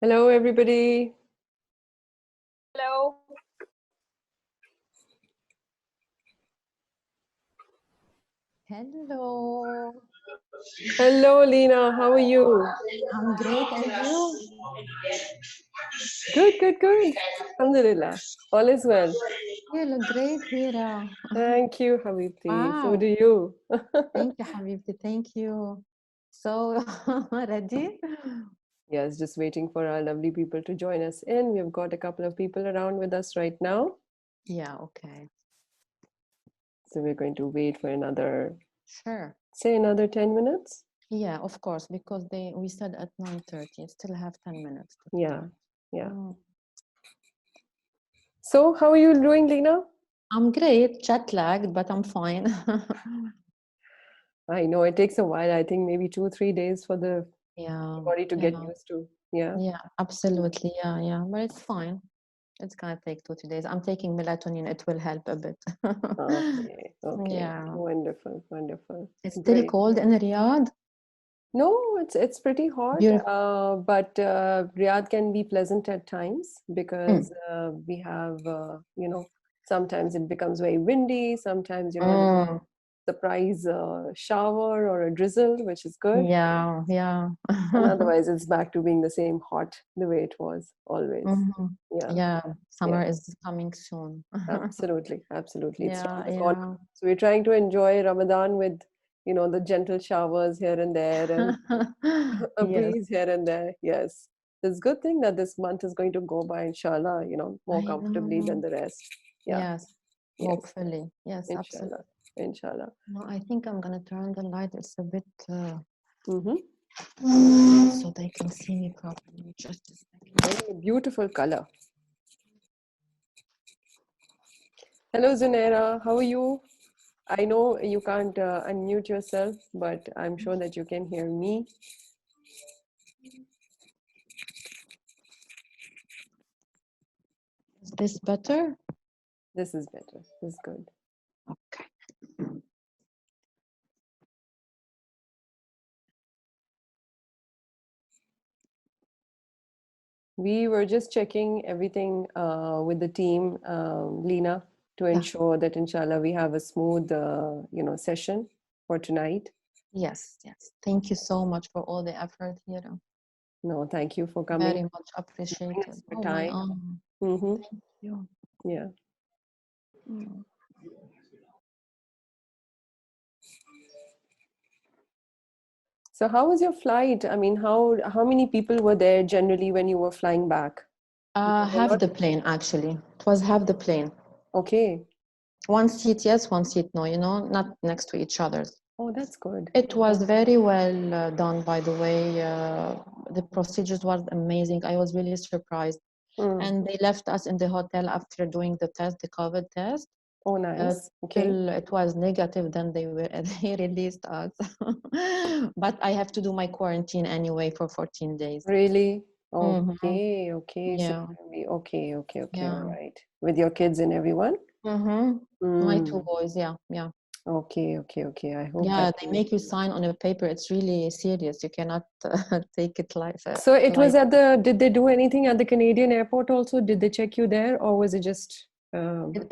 Hello, everybody. Hello. Hello. Hello, Lena. How are you? I'm great, and you? Good, good, good. Alhamdulillah. All is well. You look great, Hira. Thank you, Habibti. So do Wow. you. Thank you, Habibti. Thank you. So, ready? Yes, just waiting for our lovely people to join us in. We've got a couple of people around with us right now. Yeah, okay. So we're going to wait for another, Sure. say another 10 minutes. Yeah, of course, because we said at 9:30. Still have 10 minutes to Yeah, start. yeah. Mm. So how are you doing, Lena? I'm great, jet lagged, but I'm fine. I know it takes a while. I think maybe 2, 3 days for the Yeah, body to get yeah, used to. Yeah. yeah, absolutely. Yeah, yeah, but it's fine. It's gonna take 2, 3 days. I'm taking melatonin. It will help a bit. Okay, okay. Yeah. Wonderful, wonderful. It's still Great. cold in Riyadh. No, it's pretty hot, Beautiful. but Riyadh can be pleasant at times Mm. because we have, sometimes it becomes very windy. Sometimes, there's a Mm. surprise shower or a drizzle, which is good. Yeah, yeah. And otherwise, it's back to being the same hot the way it was always. Mhm. Yeah, Yeah, yeah, summer is coming soon. absolutely, absolutely. It's Yeah, just gone. yeah. So we're trying to enjoy Ramadan with, the gentle showers here and there and a Yes, breeze here and there. Yes. It's a good thing that this month is going to go by, inshallah, more I comfortably than know. the rest. Yeah. Yes, Yes. hopefully. Yes, absolutely. Inshallah. Inshallah. No, I think I'm gonna turn the light. It's a bit Mm-hmm. so they can see me properly. Just a second. Very beautiful color. Hello, Zunaira. How are you? I know you can't unmute yourself, but I'm sure that you can hear me. Is this better? This is better. This is good. Okay. We were just checking everything with the team, Lena, to Yeah. ensure that inshallah we have a smooth, session for tonight. Yes, yes. Thank you so much for all the effort here. No, thank you for coming, Very much giving appreciated. us your Oh my time. arm. Mm-hmm. Thank you. Yeah. Mm. So how was your flight? I mean, how many people were there generally when you were flying back? Because a Half lot. the plane actually. It was half the plane. Okay. One seat yes, one seat no, not next to each other. Oh, that's good. It was very well done, by the way. The procedures was amazing. I was really surprised. Mm. And they left us in the hotel after doing the test, the COVID test. Oh, nice. Okay. Till it was negative, then they released us. But I have to do my quarantine anyway for 14 days. Really? Mm-hmm. Okay, okay. So Yeah, okay, okay, okay. All yeah. right. With your kids and everyone? Mm-hmm. My two Mm. boys, yeah, yeah. Okay, okay, okay. I hope Yeah, that they you. make you sign on a paper. It's really serious. You cannot take it So it was light. did they do anything at the Canadian airport also? Did they check you there, or was it just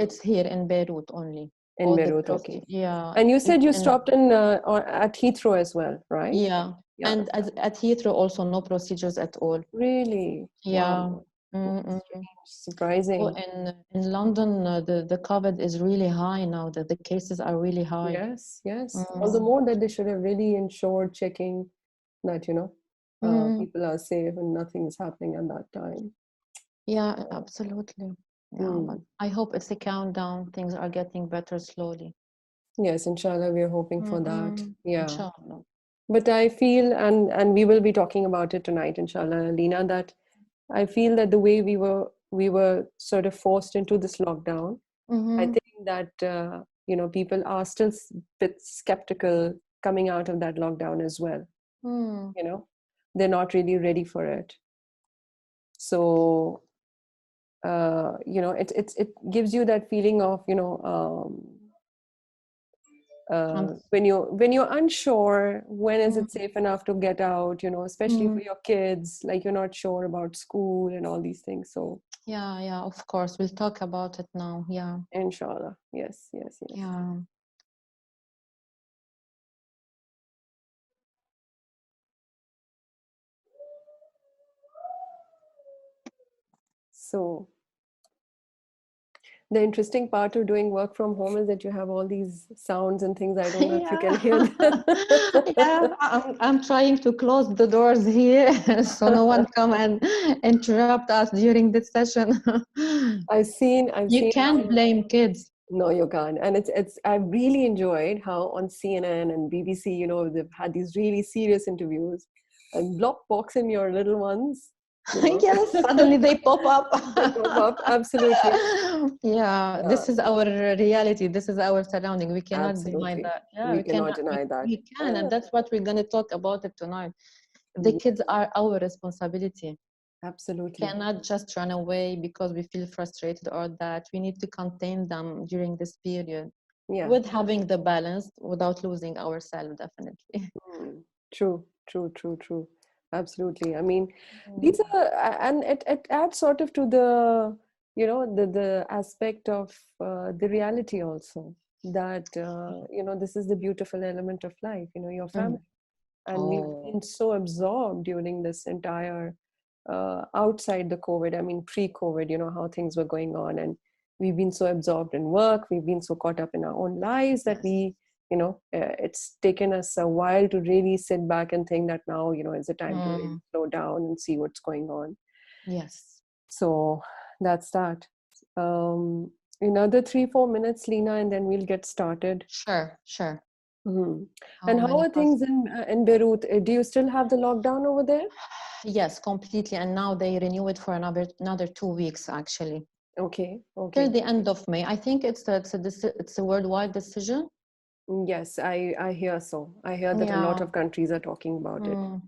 It's here in Beirut only. in All the Beirut? Okay. yeah, And you said you and stopped at Heathrow as well, right? yeah, Yeah. and at Heathrow also no procedures at all. Really? Yeah. Wow. That's Mm-mm. strange. Oh, Surprising. in London, the COVID is really high now. The cases are really high. Yes, yes. All the Mm. more that they should have really ensured checking that, Mm. people are safe and nothing is happening at that time. Yeah, absolutely. Yeah, but Mm. I hope it's a countdown. Things are getting better slowly. Yes, inshallah, we are hoping for that. Mm-mm. Yeah. Inshallah. But I feel, and we will be talking about it tonight, inshallah, Lina, that I feel that the way we were sort of forced into this lockdown, I Mm-hmm. think that people are still bit skeptical coming out of that lockdown as well. Mm. You know, they're not really ready for it. So it gives you that feeling of Um, when you're unsure, when is mm, it safe enough to get out, especially for mm. your kids, like you're not sure about school and all these things. So Yeah, of course. We'll talk about it now. Yeah, inshallah, yes, yes, yes. yeah. So the interesting part of doing work from home is that you have all these sounds and things. I don't know if you can Yeah, hear them. yeah. I'm trying to close the doors here so no one come and interrupt us during this session. I've You seen can't how. blame kids. No, you can't. And it's I've really enjoyed how on CNN and BBC, they've had these really serious interviews and block boxing your little ones, you know. Yes, suddenly they pop up. They pop up. Absolutely. Yeah, Yeah, this is our reality. This is our surrounding. We cannot deny absolutely. that. Yeah, We we cannot cannot. deny that. We can, Yeah. and that's what we're gonna talk about it tonight. The Yeah, kids are our responsibility. absolutely. Cannot just run away because we feel frustrated or that we need to contain them during this period Yeah. with having the balance without losing ourselves, definitely. Mm. True, true, true, true. Absolutely. I mean, Mm, these are, and it adds sort of to the, the aspect of the reality also, that, this is the beautiful element of life, your family. mm. And we've Oh, been so absorbed during this entire outside the COVID, I mean, pre-COVID, how things were going on. And we've been so absorbed in work, we've been so caught up in our own lives that yes. it's taken us a while to really sit back and think that now, is the time to really Mm, slow down and see what's going on. yes. So that's that. Another 3-4 minutes, Lena, and then we'll get started. Sure, sure. Mhm. How And how many are things in Beirut? Do you still have the lockdown over there? Yes, completely. And now they renew it for another 2 weeks, actually, Okay, till okay. the end of May. I think it's a worldwide decision. Yes, I hear so. I hear that a lot Yeah. of countries are talking about it. Mm,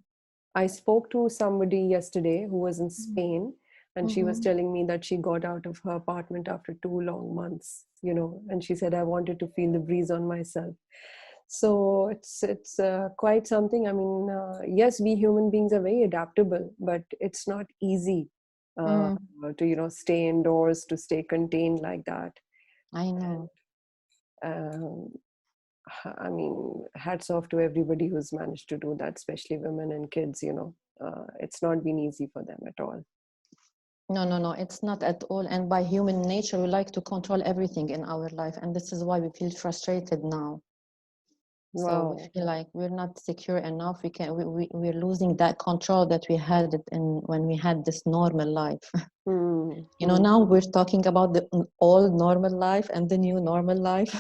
I spoke to somebody yesterday who was in mm, Spain, and she was mm-hmm. telling me that she got out of her apartment after 2 long months, and she said, I wanted to feel the breeze on myself. So it's quite something. I mean, yes, we human beings are very adaptable, but it's not easy uh, Mm, to stay indoors, to stay contained like that. I know. Um, I mean, hats off to everybody who's managed to do that, especially women and kids. It's not been easy for them at all. No, no, no, it's not at all. And by human nature, we like to control everything in our life. And this is why we feel frustrated now. So we Wow. feel like we're not secure enough. We're losing that control that we had it in when we had this normal life. Hmm. You know, Hmm. now we're talking about the old normal life and the new normal life.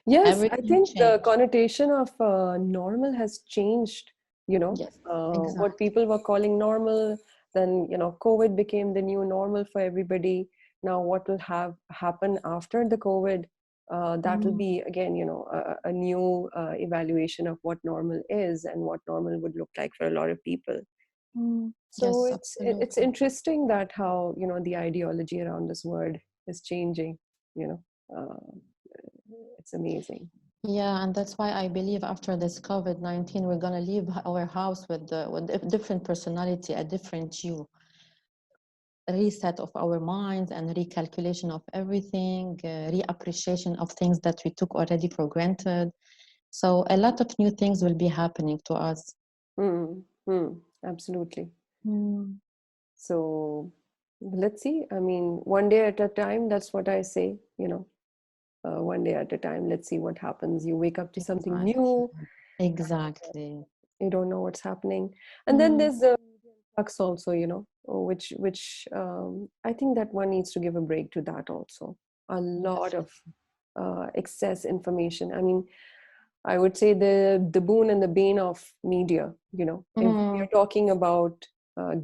Yes, I Everything think the changed. connotation of normal has changed. Yes, What exactly. people were calling normal, then COVID became the new normal for everybody. Now, what will have happen after the COVID? That will Mm, be again, a new evaluation of what normal is and what normal would look like for a lot of people. So yes, it's absolutely. interesting that how the ideology around this word is changing. You know, it's amazing. Yeah, and that's why I believe after this COVID-19, we're gonna leave our house with a different personality, a different you, reset of our minds and recalculation of everything, reappreciation of things that we took already for granted. So a lot of new things will be happening to us. Mm, absolutely. Mm, So let's see. I mean, one day at a time. That's what I say. One day at a time. Let's see what happens. You wake up to something exactly. new. Exactly. You don't know what's happening, and then Mm, there's the flux also. Which I think that one needs to give a break to that also. A lot of definitely. excess information. I mean, I would say the boon and the bane of media. If we Mm, are talking about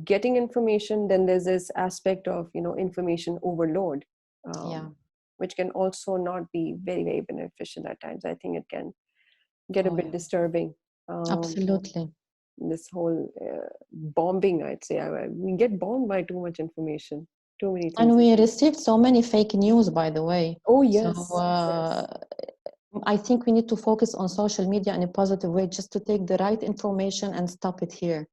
getting information, then there's this aspect of information overload, yeah. um, which can also not be very very beneficial at times. I think it can get a Oh, bit yeah. disturbing. Um, Absolutely. this whole bombing, I'd say, we get bombed by too much information, too many And things. we received so many fake news, by the way. Oh So yes, yes. I think we need to focus on social media in a positive way, just to take the right information and stop it here.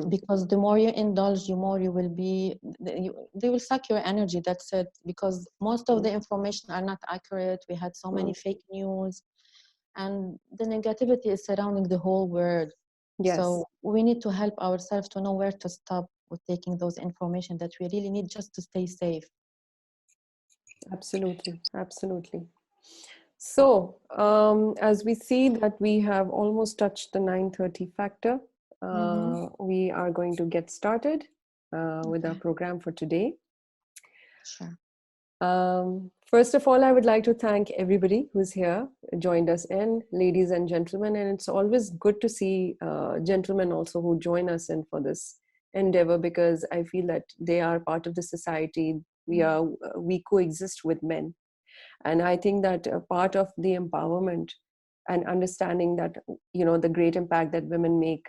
Because the more you indulge, the more you will be, they will suck your energy. That's it. Because most of the information are not accurate. We had so many fake news, and the negativity is surrounding the whole world. Yes. So we need to help ourselves to know where to stop with taking those information that we really need just to stay safe. Absolutely, absolutely. So, as we see that we have almost touched the 9:30 factor, we are going to get started with our program for today. Sure. First of all, I would like to thank everybody who's here, joined us in, ladies and gentlemen, and it's always good to see gentlemen also who join us in for this endeavor, because I feel that they are part of the society. We coexist with men. And I think that a part of the empowerment and understanding that, you know, the great impact that women make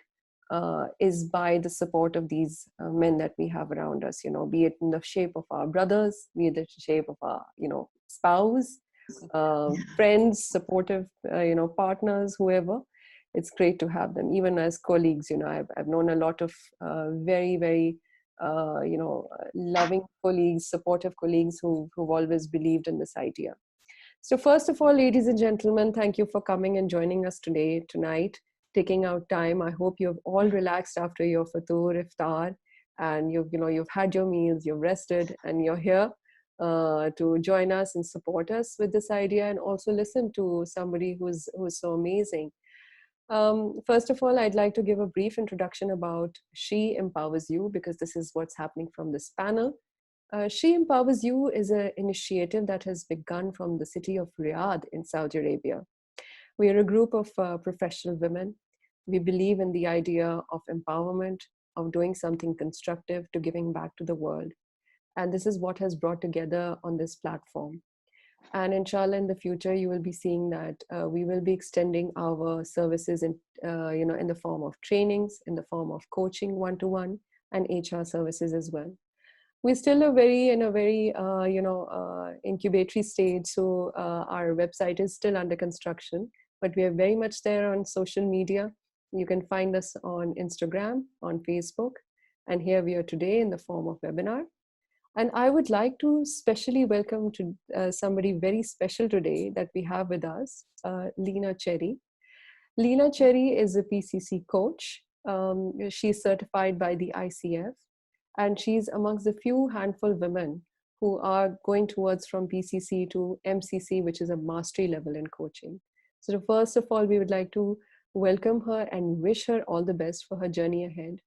is by the support of these men that we have around us, you know, be it in the shape of our brothers, be it the shape of our, you know, spouse, friends, supportive, you know, partners, whoever. It's great to have them, even as colleagues. You know, I've known a lot of very, very you know, loving colleagues, supportive colleagues who've always believed in this idea. So first of all, ladies and gentlemen, thank you for coming and joining us tonight, taking out time. I hope you've all relaxed after your fatur, iftar, and you've had your meals, you've rested, and you're here to join us and support us with this idea, and also listen to somebody who's so amazing. First of all, I'd like to give a brief introduction about She Empowers You, because this is what's happening from this panel. She Empowers You is an initiative that has begun from the city of Riyadh in Saudi Arabia. We are a group of professional women. We believe in the idea of empowerment, of doing something constructive, to giving back to the world. And this is what has brought together on this platform. And inshallah, in the future, you will be seeing that we will be extending our services in, in the form of trainings, in the form of coaching one-to-one, and HR services as well. We're still in a very incubatory stage, so our website is still under construction, but we are very much there on social media. You can find us on Instagram, on Facebook, and here we are today in the form of webinar. And I would like to specially welcome to somebody very special today that we have with us, Lena Cherry. Lena Cherry is a PCC coach. She's certified by the ICF, and she's amongst the few handful women who are going towards from PCC to MCC, which is a mastery level in coaching. So first of all, we would like to welcome her and wish her all the best for her journey ahead.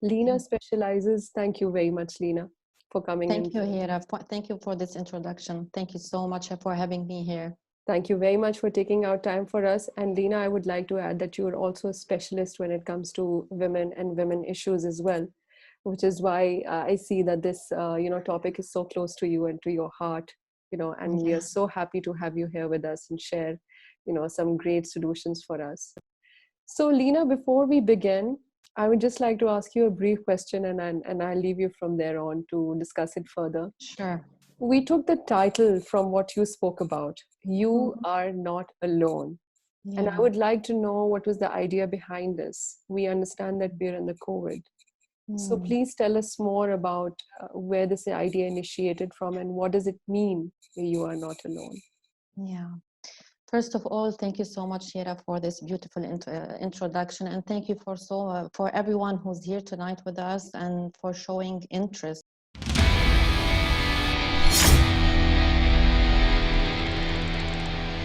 Lena specializes, thank you very much, Lena, for coming in. Thank you, Hira. Thank you for this introduction. Thank you so much for having me here. Thank you very much for taking out time for us. And Lena, I would like to add that you are also a specialist when it comes to women and women issues as well, which is why I see that this topic is so close to you and to your heart, and we are so happy to have you here with us and share, some great solutions for us. So Lena, before we begin, I would just like to ask you a brief question, and I'll leave you from there on to discuss it further. Sure. We took the title from what you spoke about. You are not alone. Yeah. And I would like to know what was the idea behind this. We understand that we're in the COVID. So please tell us more about where this idea initiated from and what does it mean, you are not alone? Yeah. First of all, thank you so much, Shira, for this beautiful introduction, and thank you for everyone who's here tonight with us and for showing interest